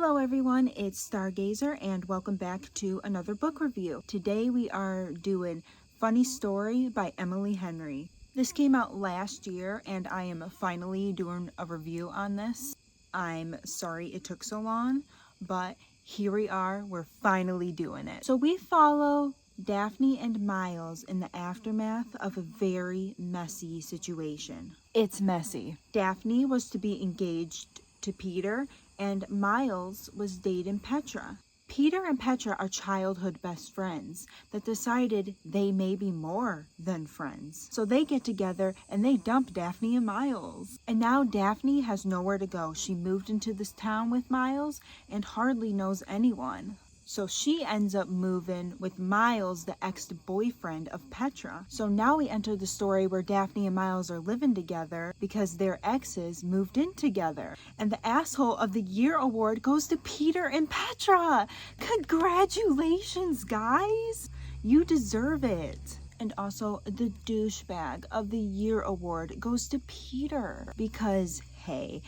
Hello everyone, it's StarGazer and welcome back to another book review. Today we are doing Funny Story by Emily Henry. This came out last year and I am finally doing a review on this. I'm sorry it took so long, but here we are, we're finally doing it. So we follow Daphne and Miles in the aftermath of a very messy situation. It's messy. Daphne was to be engaged to Peter and Miles was dating Petra. Peter and Petra are childhood best friends that decided they may be more than friends. So they get together and they dump Daphne and Miles. And now Daphne has nowhere to go. She moved into this town with Miles and hardly knows anyone. So she ends up moving with Miles, the ex-boyfriend of Petra. So now we enter the story where Daphne and Miles are living together because their exes moved in together. And the Asshole of the Year award goes to Peter and Petra. Congratulations, guys. You deserve it. And also the Douchebag of the Year award goes to Peter because, hey,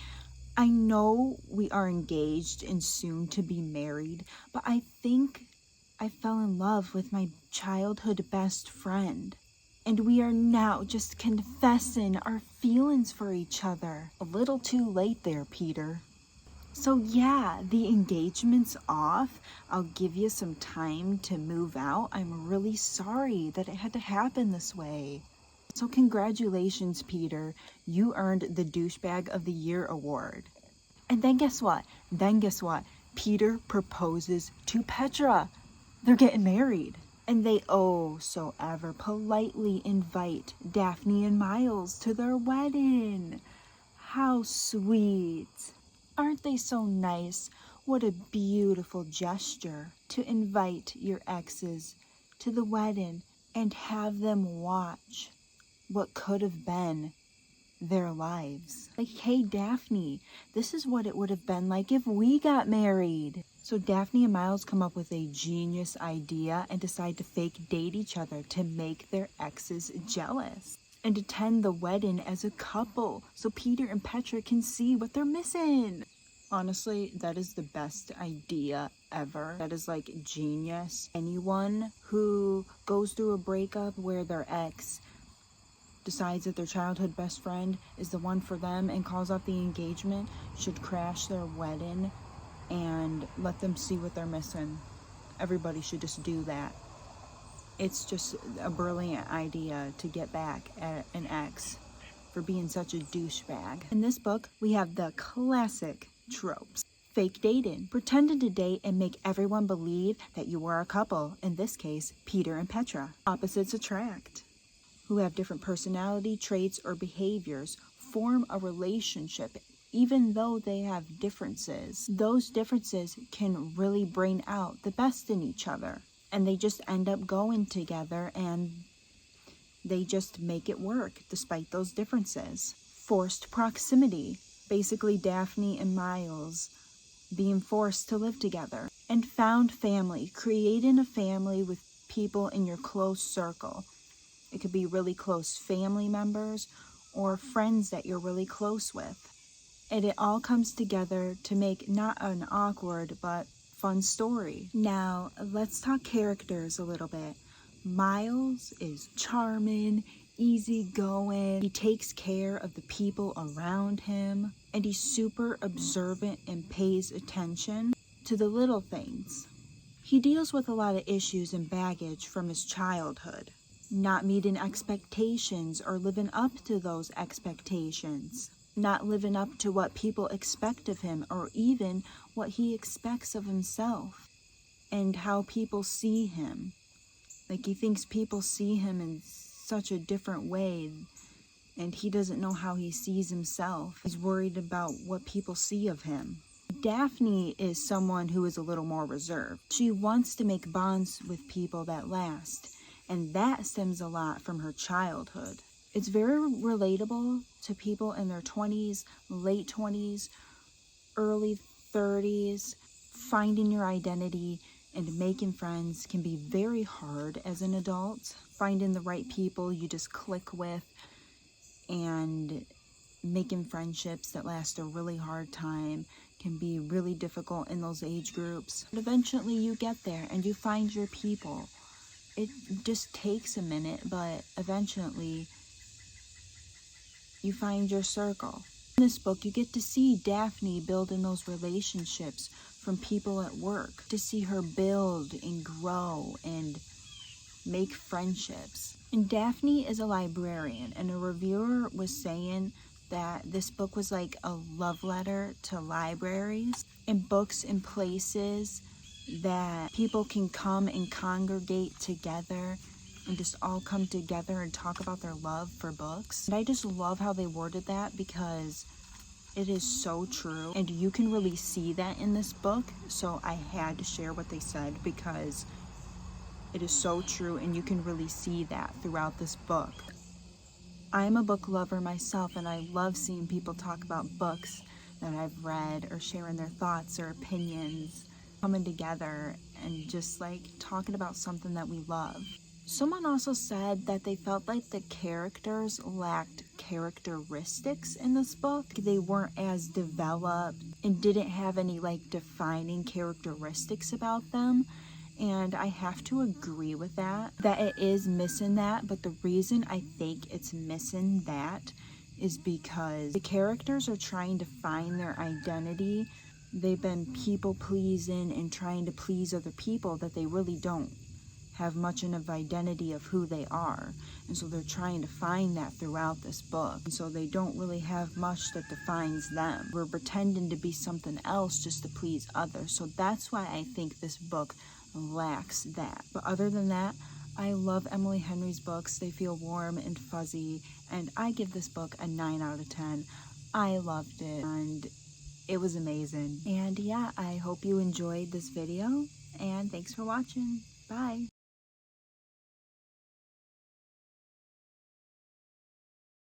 I know we are engaged and soon to be married, but I think I fell in love with my childhood best friend. And we are now just confessing our feelings for each other. A little too late there, Peter. So yeah, the engagement's off. I'll give you some time to move out. I'm really sorry that it had to happen this way. So congratulations, Peter. You earned the Douchebag of the Year award. And then guess what? Peter proposes to Petra. They're getting married. And they oh so ever politely invite Daphne and Miles to their wedding. How sweet. Aren't they so nice? What a beautiful gesture to invite your exes to the wedding and have them watch what could have been their lives. Like, hey Daphne, this is what it would have been like if we got married. So Daphne and Miles come up with a genius idea and decide to fake date each other to make their exes jealous and attend the wedding as a couple so Peter and Petra can see what they're missing. Honestly, that is the best idea ever. That is like genius. Anyone who goes through a breakup where their ex decides that their childhood best friend is the one for them and calls off the engagement should crash their wedding and let them see what they're missing. Everybody should just do that. It's just a brilliant idea to get back at an ex for being such a douchebag. In this book, we have the classic tropes. Fake dating, pretending to date and make everyone believe that you were a couple, in this case, Peter and Petra. Opposites attract, who have different personality traits or behaviors, form a relationship even though they have differences. Those differences can really bring out the best in each other. And they just end up going together and they just make it work despite those differences. Forced proximity, basically Daphne and Miles being forced to live together. And found family, creating a family with people in your close circle. It could be really close family members or friends that you're really close with. And it all comes together to make not an awkward but fun story. Now, let's talk characters a little bit. Miles is charming, easygoing. He takes care of the people around him. And he's super observant and pays attention to the little things. He deals with a lot of issues and baggage from his childhood. Not meeting expectations or living up to those expectations. Not living up to what people expect of him or even what he expects of himself. And how people see him. Like he thinks people see him in such a different way and he doesn't know how he sees himself. He's worried about what people see of him. Daphne is someone who is a little more reserved. She wants to make bonds with people that last. And that stems a lot from her childhood. It's very relatable to people in their 20s, late 20s, early 30s. Finding your identity and making friends can be very hard as an adult. Finding the right people you just click with and making friendships that last a really hard time can be really difficult in those age groups. But eventually you get there and you find your people. It just takes a minute, but eventually you find your circle. In this book, you get to see Daphne building those relationships from people at work, to see her build and grow and make friendships. And Daphne is a librarian, and a reviewer was saying that this book was like a love letter to libraries and books and places that people can come and congregate together and just all come together and talk about their love for books. And I just love how they worded that, because it is so true, and you can really see that in this book. So I had to share what they said, because it is so true, and you can really see that throughout this book. I'm a book lover myself, and I love seeing people talk about books that I've read, or sharing their thoughts or opinions, coming together and just like talking about something that we love. Someone also said that they felt like the characters lacked characteristics in this book. They weren't as developed and didn't have any like defining characteristics about them. And I have to agree with that it is missing that. But the reason I think it's missing that is because the characters are trying to find their identity. They've been people pleasing and trying to please other people that they really don't have much of identity of who they are. And so they're trying to find that throughout this book. And so they don't really have much that defines them. We're pretending to be something else just to please others. So that's why I think this book lacks that. But other than that, I love Emily Henry's books. They feel warm and fuzzy, and I give this book a 9 out of 10. I loved it, and it was amazing. And yeah, I hope you enjoyed this video, and thanks for watching. Bye.